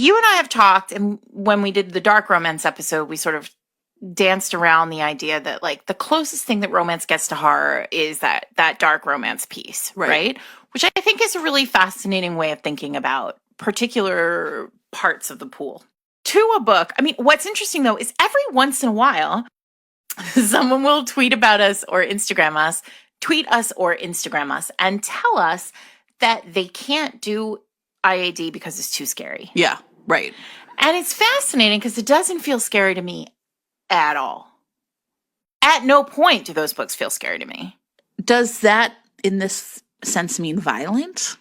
You and I have talked, and when we did the dark romance episode, we sort of danced around the idea that like the closest thing that romance gets to horror is that dark romance piece, right? Which I think is a really fascinating way of thinking about particular parts of the pool. To a book, I mean, what's interesting though is every once in a while, someone will tweet about us or Instagram us, and tell us that they can't do IAD because it's too scary. Yeah, right. And it's fascinating because it doesn't feel scary to me at all. At no point do those books feel scary to me. Does that, in this sense, mean violent?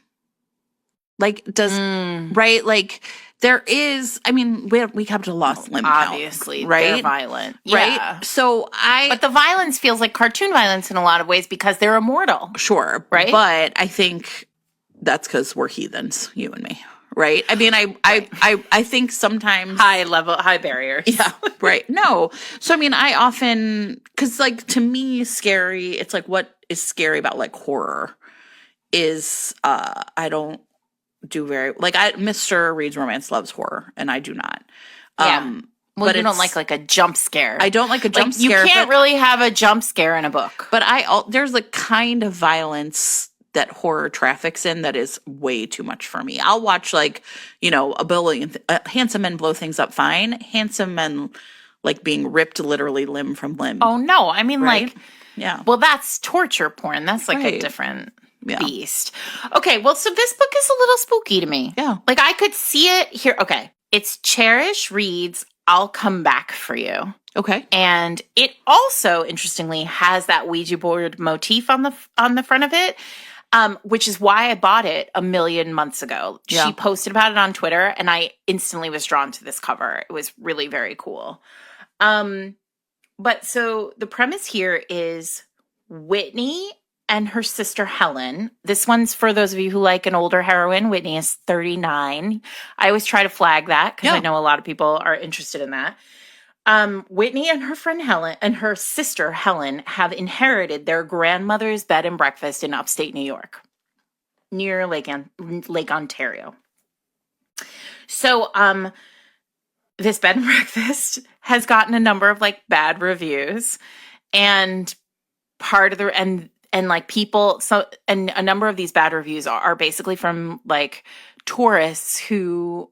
Like, right? Like, there is, I mean, we come to lost limb count, obviously, right? They're violent. Right? Yeah. So But the violence feels like cartoon violence in a lot of ways because they're immortal. Sure. Right? But I think that's because we're heathens, you and me. Right? I mean, I think sometimes high barriers. Yeah, right. No. So I mean, I often, because like to me, scary, it's like what is scary about like horror is I don't do very like Mr. Reed's Romance loves horror and I do not. Yeah. Well, but you don't like a jump scare. I don't like a jump scare. You can't really have a jump scare in a book. But there's a kind of violence that horror traffics in that is way too much for me. I'll watch like, a billion handsome men blow things up fine. Handsome men like being ripped literally limb from limb. Oh no, I mean right? like yeah. Well, that's torture porn. That's like a different beast. Okay, well, so this book is a little spooky to me. Yeah. Like I could see it here. Okay. It's Charish Reid's I'll Come Back for You. Okay. And it also, interestingly, has that Ouija board motif on the front of it. Which is why I bought it a million months ago. Yeah. She posted about it on Twitter, and I instantly was drawn to this cover. It was really very cool. But so the premise here is Whitney and her sister Helen. This one's for those of you who like an older heroine. Whitney is 39. I always try to flag that because I know a lot of people are interested in that. Whitney and her friend Helen and her sister Helen have inherited their grandmother's bed and breakfast in upstate New York, near Lake Ontario. So, this bed and breakfast has gotten a number of like bad reviews, and part of the and like people. So, and a number of these bad reviews are basically from like tourists who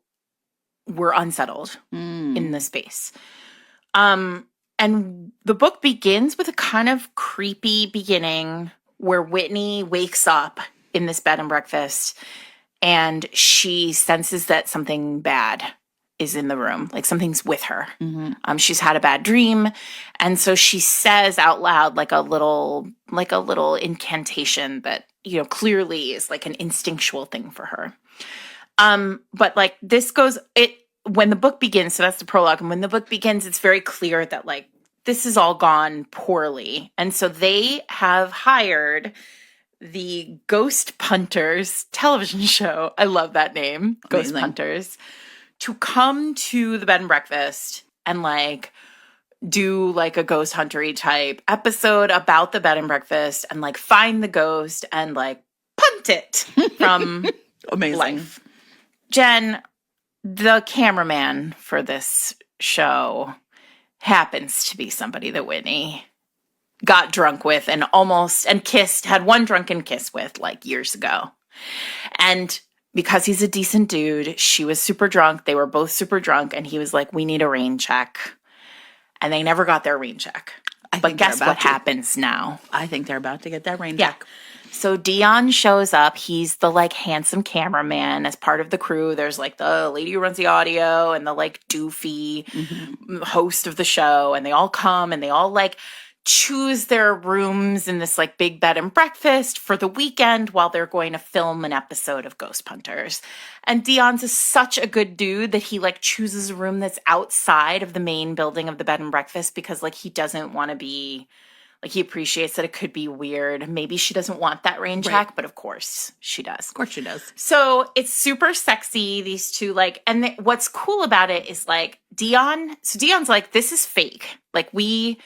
were unsettled in the space. And the book begins with a kind of creepy beginning where Whitney wakes up in this bed and breakfast and she senses that something bad is in the room, like something's with her. Mm-hmm. She's had a bad dream. And so she says out loud, like a little incantation that, clearly is like an instinctual thing for her. But like when the book begins, so that's the prologue, and when the book begins, it's very clear that, like, this has all gone poorly. And so they have hired the Ghost Punters television show. I love that name, Amazing. Ghost Punters, to come to the bed and breakfast and, like, do, like, a ghost huntery type episode about the bed and breakfast and, like, find the ghost and, like, punt it from Amazing. Life. Jen, the cameraman for this show happens to be somebody that Whitney got drunk with and had one drunken kiss with like years ago. And because he's a decent dude, she was super drunk. They were both super drunk. And he was like, we need a rain check. And they never got their rain check. But guess what happens now? I think they're about to get that rain check. So Dion shows up. He's the like handsome cameraman as part of the crew. There's like the lady who runs the audio and the like doofy host of the show. And they all come and they all like choose their rooms in this like big bed and breakfast for the weekend while they're going to film an episode of Ghost Punters. And Dion's such a good dude that he like chooses a room that's outside of the main building of the bed and breakfast because like he doesn't want to be... Like, he appreciates that it could be weird. Maybe she doesn't want that rain check, but of course she does. Of course she does. So it's super sexy, these two, like, and what's cool about it is, like, Dion's like, this is fake. Like, he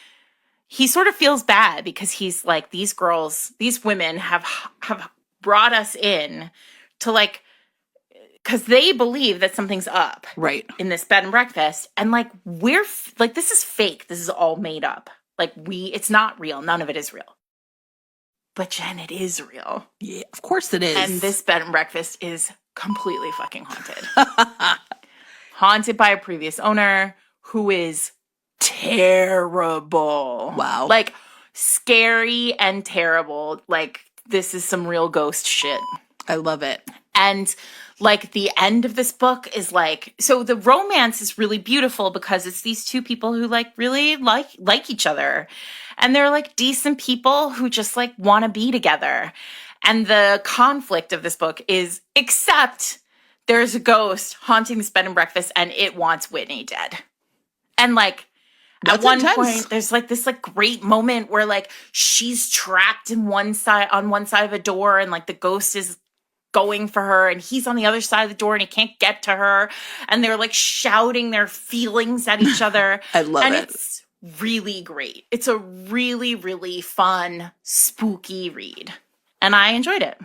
sort of feels bad because he's like, these women have brought us in to, like, because they believe that something's up right in this bed and breakfast. And like, this is fake. This is all made up. Like it's not real. None of it is real. But Jen, it is real. Yeah, of course it is. And this bed and breakfast is completely fucking haunted. Haunted by a previous owner who is terrible. Wow. Like, scary and terrible. Like, this is some real ghost shit. I love it. And like the end of this book is like, so the romance is really beautiful because it's these two people who like really like each other. And they're like decent people who just like want to be together. And the conflict of this book is, except there's a ghost haunting this bed and breakfast and it wants Whitney dead. And like, That's at one intense. point, there's like this like great moment where like she's trapped on one side of a door and like the ghost is going for her and he's on the other side of the door and he can't get to her. And they're like shouting their feelings at each other. I love and it. It's really great. It's a really, really fun, spooky read. And I enjoyed it.